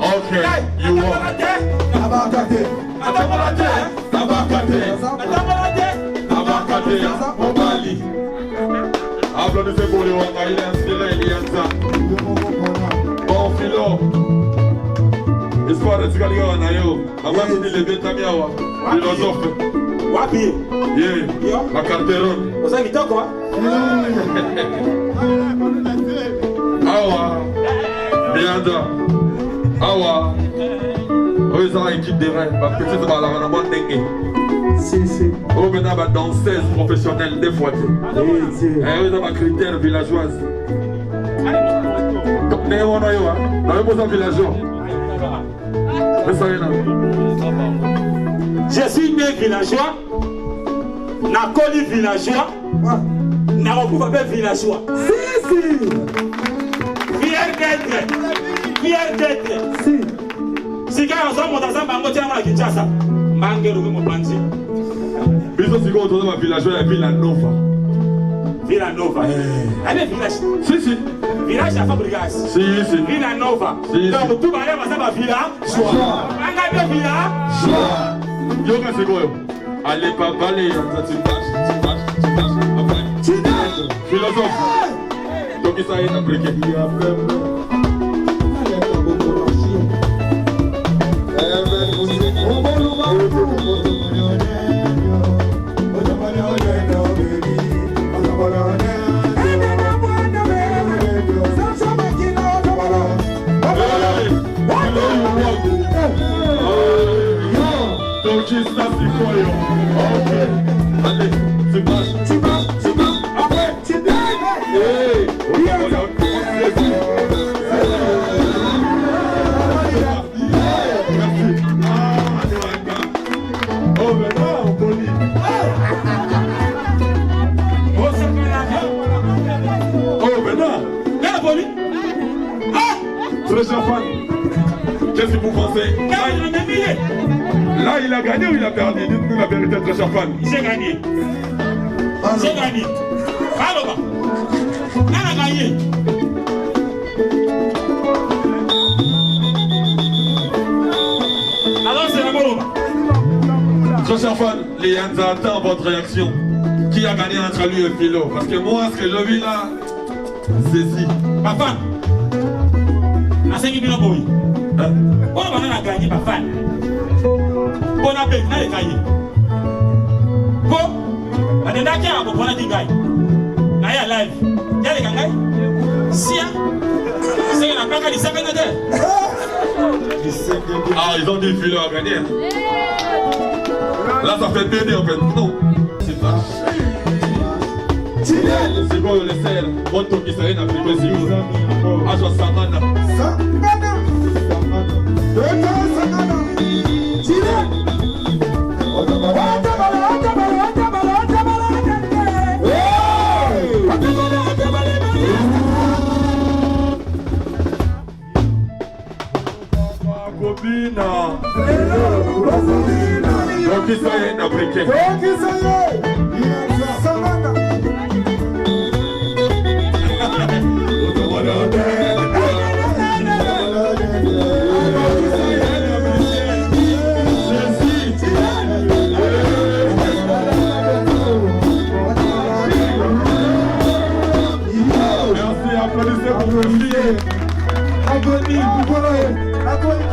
Okay, you want Mobali. Applaudissez pour le Wanga, il est inspiré, il y a ça. Bon philo. Espoir de Tigaliga Nayo. Avant de dire les Betamiawa, philosophe. Wapi? Yeah, la carteron. Vous avez dit quoi? Awa, Bianda, Awa, eux ont une équipe de rêve, parce que c'est la bonne dengue. Si. Oh, maintenant, ma danseuse professionnelle des fois. Eux ont un critère villageoise. Donc, nous avons besoin de villageois. Je suis né villageois, n'a connu villageois, n'a pas villageois. Si. Fier d'être. Si quand on sort dans un bango, tiens, on a Kinshasa. Mangé, le même panzi. Biso si on tourne ma villageois et Villanova. Villanova. Allez, village. Si. Village à Fabregas. Si. Villanova. Donc tout va aller à ma village. Mangé, village. Yo, c'est quoi? Allez, pas balai, tu marches. Philosophe. Donc, ça est impliqué. Allez, tu marches. Après, tu Oh, mais non, on poli. Oh, mais non. Là, poli. Très cher fan. Qu'est-ce que vous pensez? Là, il a gagné ou il a perdu? Dites-nous la vérité, très cher fan. J'ai gagné. J'ai gagné. Alors, on a gagné. Alors, c'est la Moloba. Très cher fan, les Yanza attendent votre réaction. Qui a gagné entre lui et Philo? Parce que moi, ce que je vis là, c'est si. Papa, na 5 000 boy. On a gagné, papa. On a gagné. Bon, on a gagné, on a gagné. On a live. Il y a les gagné. Si, c'est un peu de 5 Ah, ils ont dit Philo a gagné. Là, ça fait 2 en fait. Non, c'est pas. C'est bon, le sel. Bon, ton qui s'arrête à plus de 6 jours. Ah, je vois Samana. Samana. Donc il s'agit d'Africain. Merci, applaudissez pour le fier. Agonie, vous voyez, agonie.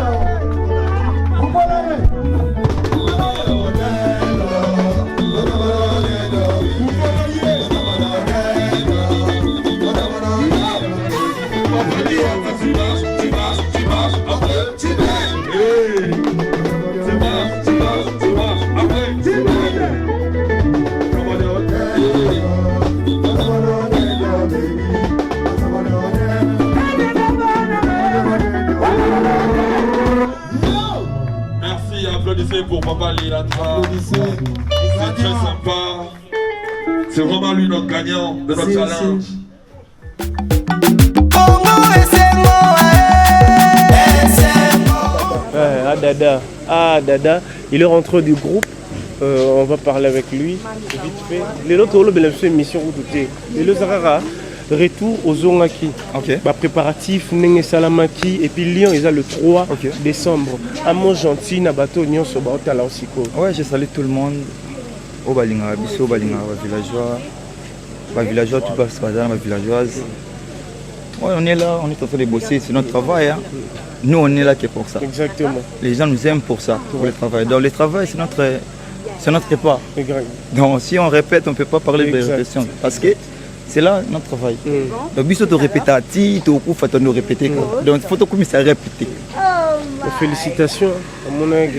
Pour Papa Lilatra, c'est très sympa. C'est vraiment lui notre gagnant de notre challenge. Ah Dada, il est rentré du groupe. On va parler avec lui vite fait. Les autres ont fait une mission où tout est. Les autres retour aux Zongaki. Bah, préparatif, Nenge Salamaki, et puis Lyon, ils ont le 3 décembre. À mon gentil, Nabato, Nyon, Sobaota, là aussi. Ouais, je salue tout le monde. Au Balinga, Bisso, Balinga, villageois, tout passe par là, villageoise. Ouais, on est là, on est en train de bosser, c'est notre travail. Hein. Nous, on est là que pour ça. Exactement. Les gens nous aiment pour ça, pour le travail. Donc, le travail, c'est notre pas. Donc, si on répète, on ne peut pas parler de répétition. Parce que c'est là notre travail. Donc, si tu répètes, tu peux nous répéter. Donc, il faut que ça répète. Félicitations à mon mère.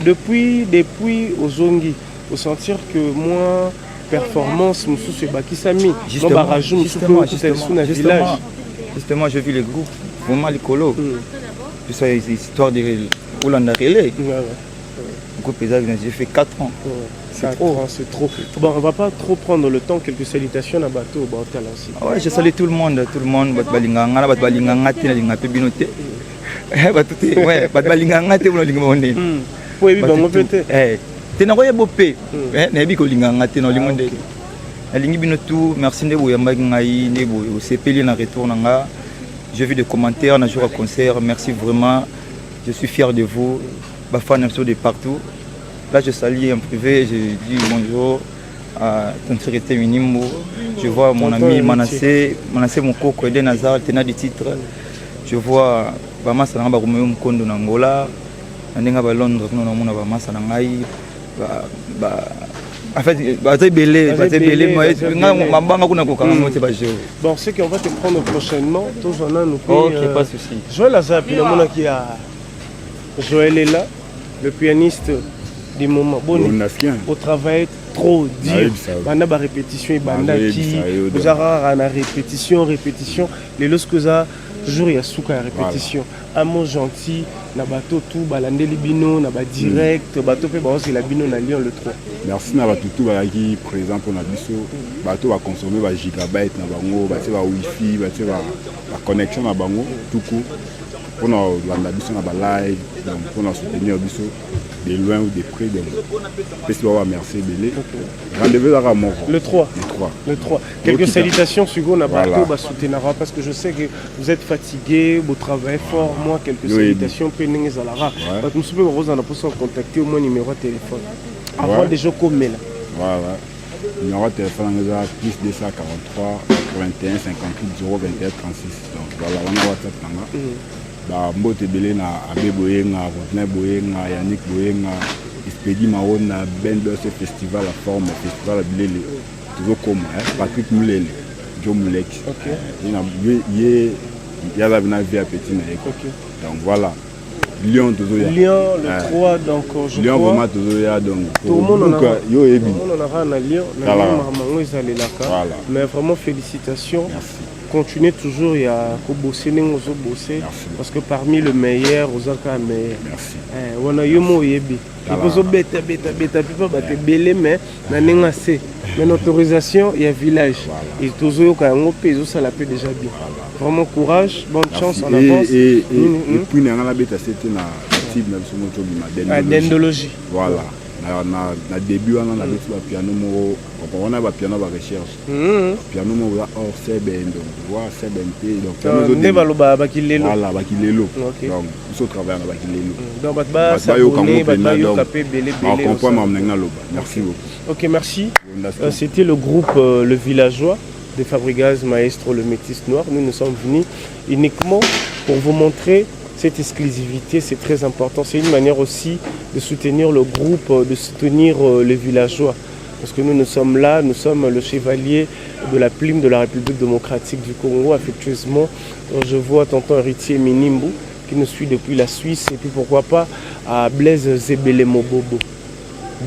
Depuis aux Zongi, au sentir que moi, performance, c'est Bakisami. Justement, j'ai vu les groupes, vraiment les colos. Puis ça, c'est l'histoire de Oulanda Relais. Le groupe j'ai fait 4 ans. C'est trop. Bon, on ne va pas trop prendre le temps. Quelques salutations à bateau. Ouais, je salue tout le monde. J'ai vu des commentaires, on a joué au concert. Merci vraiment. Je suis fier de vous. Fans de partout. Là, je salue en privé, je dis bonjour à ton secrétaire Minimbo. Je vois mon ami Manassé Mokoko, Eden Nazar, tenant du titre. Je vois Bama Sananga Romeo Mkondo Nangola, Nandenga Londres, Bama Sanangai. En fait, bon, c'est qu'on va te prendre prochainement. Ok, pas de souci. Joël Azap, Joël est là, le pianiste du moment. Au travail trop dur. On a répétition et bandaki. Vous avez répétition. Les lorsque ça toujours il y a souka répétition. Amour gentil, na bateau tout, balande libino, na ba direct, bateau fait c'est la bino na Lyon le 3. Merci na bateau tout qui présent pour na biso. Bateau va consommer ba gigabyte na bango, ba wifi, ba connexion na bango tout coup. pour nous live, donc pour nous soutenir de loin ou de près. Donc, merci Belé. Rendez-vous à Ramon. Le 3. Le 3. Quelques salutations, Sugo Nabato, Soutenara, parce que je sais que vous êtes fatigué, vous travaillez fort. Moi, quelques salutations, Péning et Zalara. Nous sommes heureux de contacter au moins numéro de téléphone. Avant déjà comme là. Voilà. Numéro de téléphone est plus 243 81 58 021 36. Donc voilà, on a WhatsApp. Mbote Belé na Abe Boyenga, Rotin Boyenga, Yannick Boyenga, Expédie Maona, Ben Berce Festival à forme, Festival à Bilele. Toujours comme Patrick Moulele, Joe Moulek. Il y a la vie à Petit. Donc voilà. Lyon toujours Lyon le 3 donc je Lyon crois vraiment toujours donc tout le monde yo ebi on aura na Lyon mais vraiment félicitations. Merci. Continuez toujours il y a ko bosser n'ozo bosser parce que parmi le meilleur aux aka meilleur. Merci. On a yo mo yebi bozo beta pipa baté belé mais na ninga c'est mais l'autorisation il y a village et toujours ka ngo peso ça la peut déjà bien. Vraiment courage, bonne chance en avance. Et puis, nous avons c'était la dendologie. Voilà. Na début, on a le piano, on a le piano de recherche. Piano hors CBN, donc CBNT. Donc, voilà, Bakilelo. Donc, il travaille à Bakilelo. Donc, merci beaucoup. Ok, merci. C'était le groupe Le Villageois de Fabregas Maestro le Métis Noir. Nous sommes venus uniquement pour vous montrer cette exclusivité, c'est très important. C'est une manière aussi de soutenir le groupe, de soutenir les villageois. Parce que nous sommes là, nous sommes le chevalier de la plume de la République démocratique du Congo, affectueusement. Je vois tonton héritier Minimbu qui nous suit depuis la Suisse et puis pourquoi pas à Blaise Zebele Mobobo.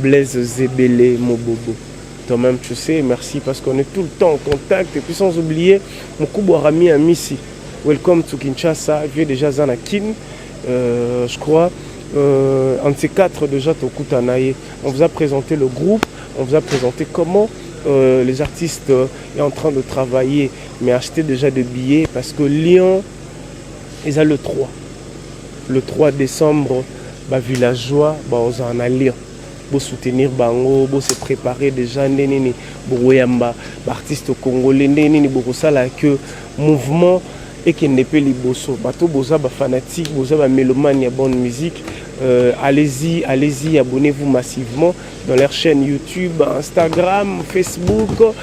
Blaise Zebele Mobobo. Toi-même, tu sais, merci parce qu'on est tout le temps en contact. Et puis sans oublier, mon Koubourami à Missi. Welcome to Kinshasa. Vieux déjà Zanakin, je crois. Un de ces quatre déjà, Tokutanaye. On vous a présenté le groupe, on vous a présenté comment les artistes sont en train de travailler, mais acheter déjà des billets parce que Lyon, ils ont le 3. Le 3 décembre, bah, villageois, bah, on en a Lyon. Pour soutenir Bango, pour se préparer déjà, pour artistes congolais, pour ça que mouvement et qui n'est pas les bosso. Bateau boza ba fanatique, boza ba mélomane, il y a bonne musique. Allez-y, abonnez-vous massivement dans leur chaîne YouTube, Instagram, Facebook.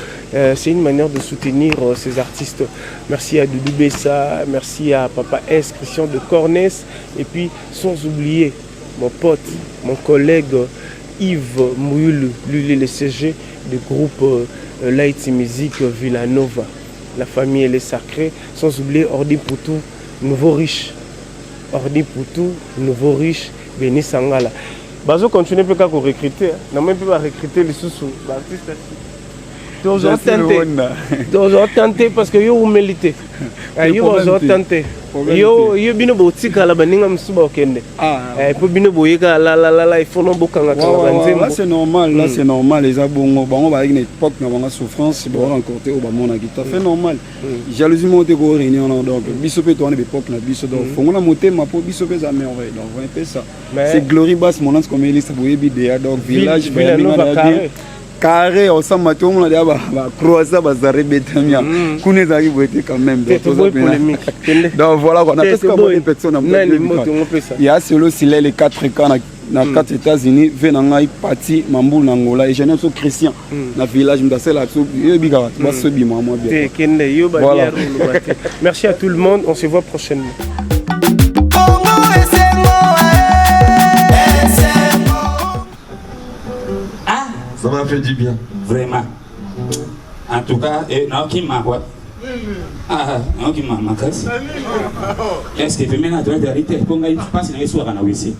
C'est une manière de soutenir ces artistes. Merci à Doudou Bessa, merci à Papa S, Christian de Cornès, et puis sans oublier mon pote, mon collègue Yves Mouyulu, lui le CG du groupe Light Music Villanova. La famille elle est sacrée, sans oublier Ordi Poutou, nouveau riche. Ordi Poutou, nouveau riche, Béni Sangala. Bazo continue peut qu'on recruter, n'a même pas recruter les sous l'artiste. Toujours tenté parce que yo humilité. Yo tenté. Yo bino botika la baninga msuba okende. Pour bino boyeka la il faut non bokanga là c'est normal, là c'est normal les abongo bango ba une époque na banga souffrance bon rencontrer au ba mona tout à fait normal. Jalousie monter go réunion donc biso pe to na époque na biso donc fongo na monter ma po biso pe za merveille donc on fait ça. C'est Glory Bass mon comme Elisa boyebi déjà donc village carré au sama tout le monde a croisé bazare betamia kune zaki boité quand même donc voilà on a presque beaucoup de personnes il y a solo si les 4 cas na 4 États-Unis venanga parti mambu nangola et jeune so Christian na village m'dasel la so bika ba so bi moi bien merci à tout le monde, on se voit prochainement. Ça m'a fait du bien. Vraiment. En tout cas, non, qui m'a quoi? Non, qui m'a cassé. Est-ce que tu mets la droite d'arrêter pour que je passe dans les soirs à ici?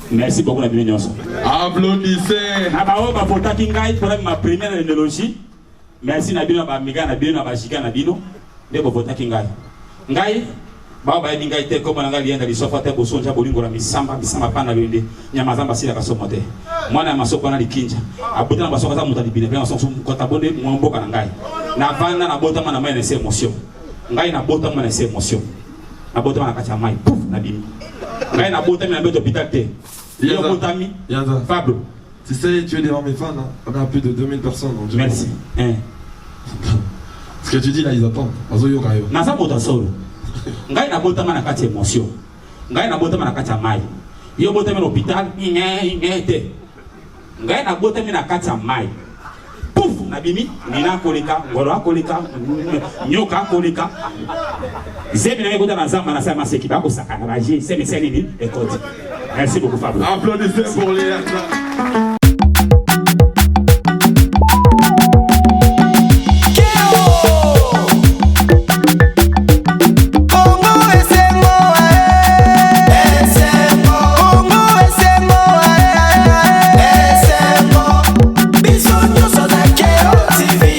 Merci beaucoup, la bienvenue. Applaudissez. Pour ma première énologie. Merci, Nabino, Bamiga, Nabino, Bajika, Nabino. De Bobota Kingai. Ngai. Baba yinga ite ko mananga lienda lisofa te bosonja bolingo la misamba pana lende nyamazamba sila kasomote mwana masoko na likinja abuta na basoko za mutali bine pe masoko kota bonde mwamboka na ngai na vanda na bota mana mai na se émotion ngai na bota mana se émotion nabotama na kati ya mai pouf nabimi ngai nabotami na beto hôpital te yo botami Fablo. Tu sais, tu es devant mes fans, hein. On a plus de 2000 personnes. Donc merci. Ce que tu dis là, ils attendent. Nasa bota solo. Ngai na botama na kati émotion. Ngai na botama na kati ya mai. Yo botami na hôpital, te. Ngai na botami na kati ya mai. Pouf, nabimi, nina koleka, ngoro koleka, nyoka koleka. Zemi na ngota na zamba na sama seki ba ko sakana ba je, c'est mes nini écoute. Merci beaucoup Fabio. Applaudissez pour les